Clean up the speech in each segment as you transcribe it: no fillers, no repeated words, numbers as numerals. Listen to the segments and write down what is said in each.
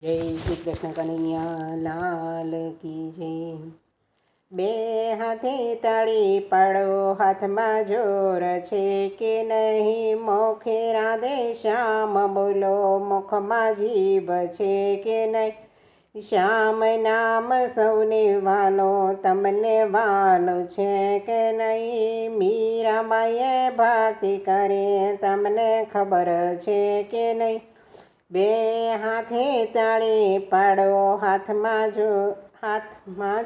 જય શ્રી કૃષ્ણ કનૈયા લાલ કી જય। બે હાથે તાળી પાડો, હાથમાં જોર છે કે નહીં, મોખે રાધે શ્યામ બોલો, મુખમાં જીભ છે કે નહીં। શ્યામ નામ સૌને વાલો, તમને વાલો છે કે નહીં। મીરાબાઈએ ભક્તિ કરે, તમને ખબર છે કે નહીં। બે હાથે તાળી પાડો, હાથમાં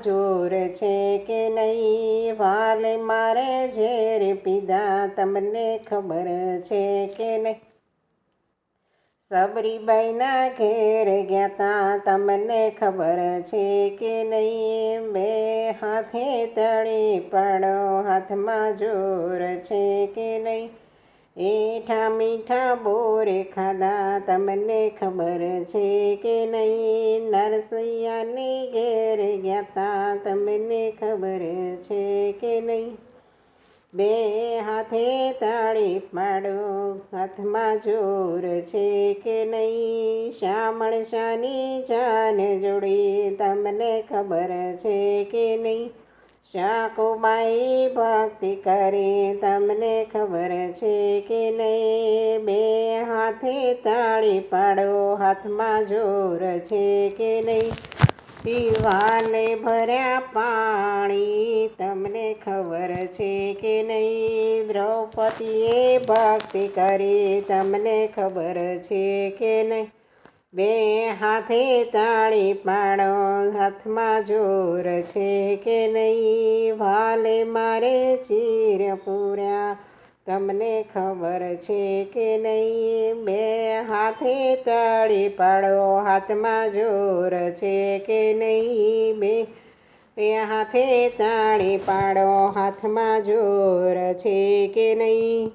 જોર છે કે નહીં। વાલે મારે ઝેર પીધા, તમને ખબર છે કે નહીં। સબરીબાઈના ઘેર ગયા તા, તમને ખબર છે કે નહીં। બે હાથે તાળી પાડો, હાથમાં જોર છે કે નહીં। એઠા મીઠા બોર ખાધા, તમને ખબર છે કે નહીં। નરસૈયાને ઘેર ગયા તા, તમને ખબર છે કે નહીં। બે હાથે તાળી પાડો, હાથમાં જોર છે કે નહીં। શામળ શાની જાન જોડી, તમને ખબર છે કે નહીં। શાકુબાઈ ભક્તિ કરે, તમને ખબર છે કે નહીં। બે હાથે તાળી પાડો, હાથમાં જોર છે કે નહીં। પીવાને ભર્યા પાણી, તમને ખબર છે કે નહીં। દ્રૌપદીએ ભક્તિ કરી, તમને ખબર છે કે નહીં। બે હાથે તાળી પાડો, હાથમાં જોર છે કે નહીં। વાલે મારે ચીર પૂર્યા, તમને ખબર છે કે નહીં। બે હાથે તાળી પાડો, હાથમાં જોર છે કે નહીં। બે હાથે તાળી પાડો, હાથમાં જોર છે કે નહીં।